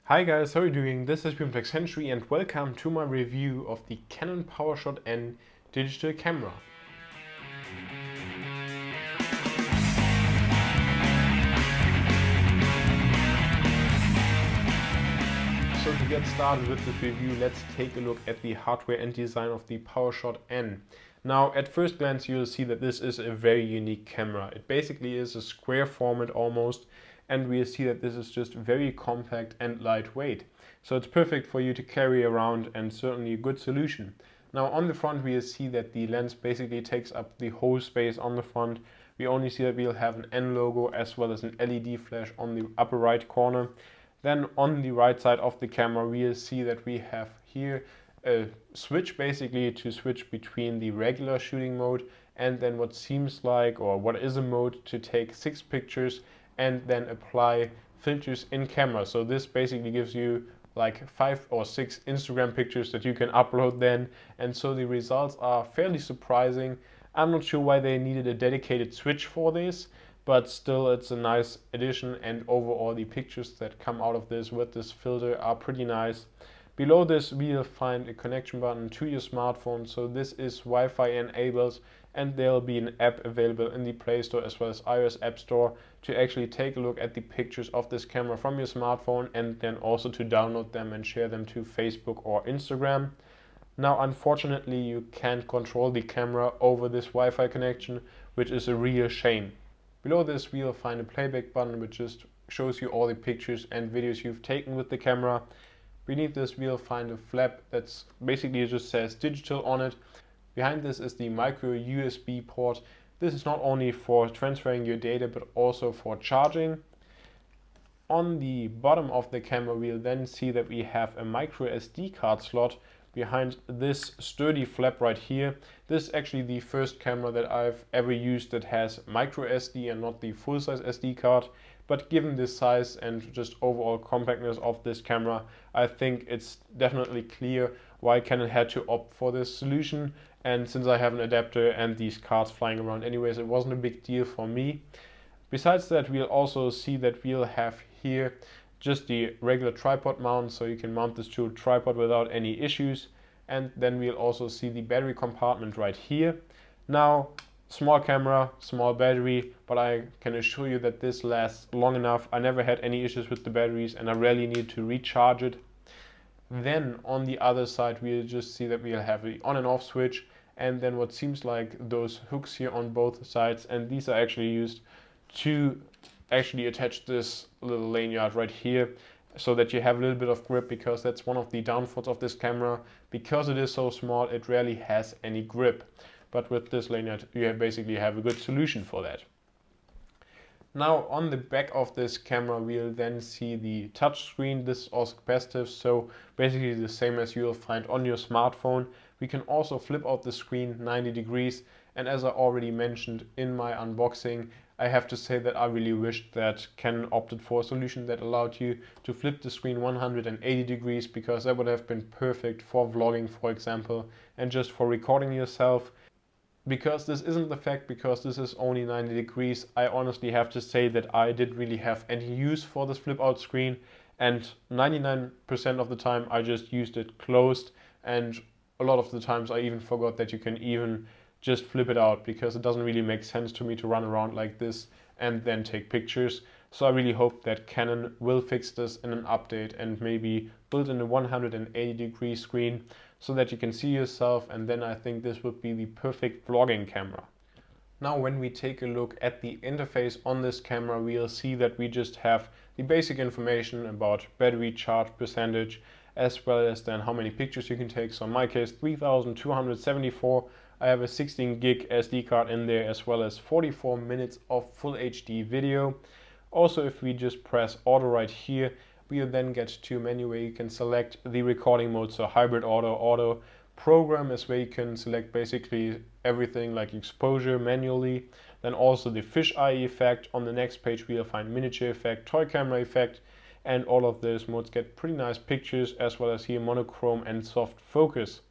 Hi guys, how are you doing? This is from TechCentury and welcome to my review of the Canon PowerShot N digital camera. So to get started with this review, let's take a look at the hardware and design of the PowerShot N. Now at first glance you'll see that this is a very unique camera. It basically is a square format almost, and we'll see that this is just very compact and lightweight. So it's perfect for you to carry around and certainly a good solution. Now on the front we'll see that the lens basically takes up the whole space on the front. We only see that we'll have an N logo as well as an LED flash on the upper right corner. Then on the right side of the camera we'll see that we have here a switch basically to switch between the regular shooting mode and then what seems like, or what is a mode to take 6 pictures and then apply filters in camera. So this basically gives you like 5 or 6 Instagram pictures that you can upload then, and so the results are fairly surprising. I'm not sure why they needed a dedicated switch for this, but still it's a nice addition, and overall the pictures that come out of this with this filter are pretty nice. Below this we'll find a connection button to your smartphone, so this is Wi-Fi enabled, and there'll be an app available in the Play Store as well as iOS App Store to actually take a look at the pictures of this camera from your smartphone and then also to download them and share them to Facebook or Instagram. Now unfortunately you can't control the camera over this Wi-Fi connection, which is a real shame. Below this we'll find a playback button which just shows you all the pictures and videos you've taken with the camera. Beneath this we'll find a flap that's basically just says digital on it. Behind this is the micro USB port. This is not only for transferring your data but also for charging. On the bottom of the camera we'll then see that we have a micro SD card slot behind this sturdy flap right here. This is actually the first camera that I've ever used that has micro SD and not the full-size SD card. But given the size and just overall compactness of this camera, I think it's definitely clear why Canon had to opt for this solution. And since I have an adapter and these cards flying around anyways, it wasn't a big deal for me. Besides that, we'll also see that we'll have here just the regular tripod mount, so you can mount this to a tripod without any issues. And then we'll also see the battery compartment right here. Now, small camera, small battery, but I can assure you that this lasts long enough. I never had any issues with the batteries and I rarely need to recharge it. Then on the other side we'll just see that we'll have the on and off switch, and then what seems like those hooks here on both sides, and these are actually used to actually attach this little lanyard right here so that you have a little bit of grip, because that's one of the downfalls of this camera. Because it is so small, it rarely has any grip, but with this lanyard you basically have a good solution for that. Now on the back of this camera we'll then see the touch screen. This is also capacitive, so basically the same as you'll find on your smartphone. We can also flip out the screen 90 degrees, and as I already mentioned in my unboxing, I have to say that I really wished that Canon opted for a solution that allowed you to flip the screen 180 degrees, because that would have been perfect for vlogging, for example, and just for recording yourself. Because this isn't the fact, because this is only 90 degrees, I honestly have to say that I didn't really have any use for this flip out screen, and 99% of the time I just used it closed, and a lot of the times I even forgot that you can even just flip it out, because it doesn't really make sense to me to run around like this and then take pictures. So I really hope that Canon will fix this in an update and maybe build in a 180 degree screen so that you can see yourself, and then I think this would be the perfect vlogging camera. Now when we take a look at the interface on this camera, we'll see that we just have the basic information about battery charge percentage, as well as then how many pictures you can take. So in my case 3274. I have a 16 gig SD card in there, as well as 44 minutes of full HD video. Also, if we just press auto right here, we'll then get to a menu where you can select the recording mode. So hybrid auto program is where you can select basically everything like exposure manually. Then also the fisheye effect. On the next page we'll find miniature effect, toy camera effect, and all of those modes get pretty nice pictures, as well as here monochrome and soft focus.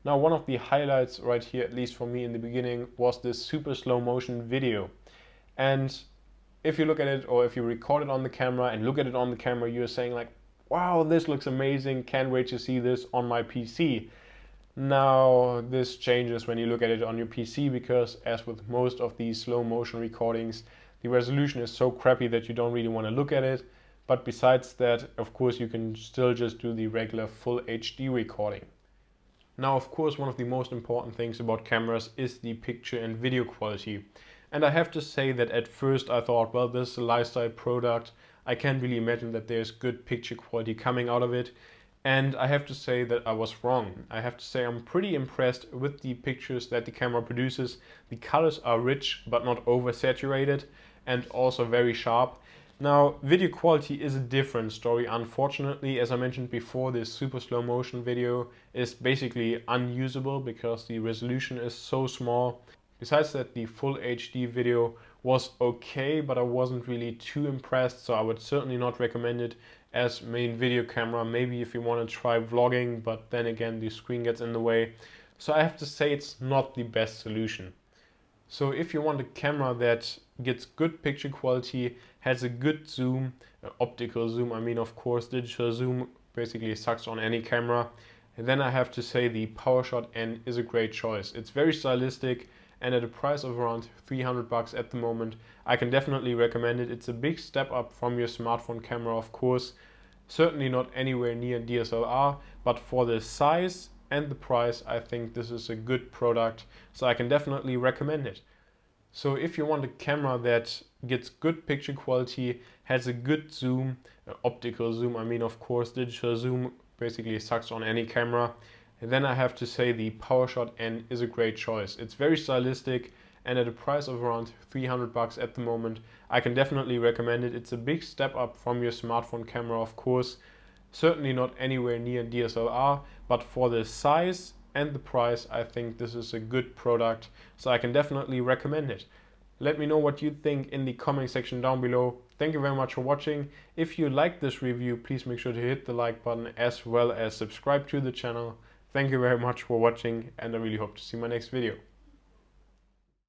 Now one of the highlights right here, at least for me in the beginning, was this super slow motion video. And if you look at it, or if you record it on the camera and look at it on the camera, you're saying like, wow, this looks amazing, can't wait to see this on my PC. Now, this changes when you look at it on your PC because, as with most of these slow motion recordings, the resolution is so crappy that you don't really want to look at it. But besides that, of course, you can still just do the regular full HD recording. Now, of course, one of the most important things about cameras is the picture and video quality. And I have to say that at first I thought, well, this is a lifestyle product. I can't really imagine that there's good picture quality coming out of it. And I have to say that I was wrong. I have to say I'm pretty impressed with the pictures that the camera produces. The colors are rich but not oversaturated and also very sharp. Now, video quality is a different story, unfortunately. As I mentioned before, this super slow motion video is basically unusable because the resolution is so small. Besides that, the full HD video was okay, but I wasn't really too impressed, so I would certainly not recommend it as main video camera. Maybe if you want to try vlogging, but then again the screen gets in the way. So I have to say it's not the best solution. So if you want a camera that gets good picture quality, has a good zoom, optical zoom, I mean of course digital zoom basically sucks on any camera, and then I have to say the PowerShot N is a great choice. It's very stylistic, and at a price of around 300 bucks at the moment, I can definitely recommend it. It's a big step up from your smartphone camera, of course. Certainly not anywhere near DSLR, but for the size and the price, I think this is a good product, so I can definitely recommend it. So if you want a camera that gets good picture quality, has a good zoom, optical zoom, I mean of course digital zoom basically sucks on any camera, and then I have to say the PowerShot N is a great choice. It's very stylistic, and at a price of around 300 bucks at the moment, I can definitely recommend it. It's a big step up from your smartphone camera, of course. Certainly not anywhere near DSLR, but for the size and the price, I think this is a good product, so I can definitely recommend it. Let me know what you think in the comment section down below. Thank you very much for watching. If you liked this review, please make sure to hit the like button as well as subscribe to the channel. Thank you very much for watching, and I really hope to see you in my next video.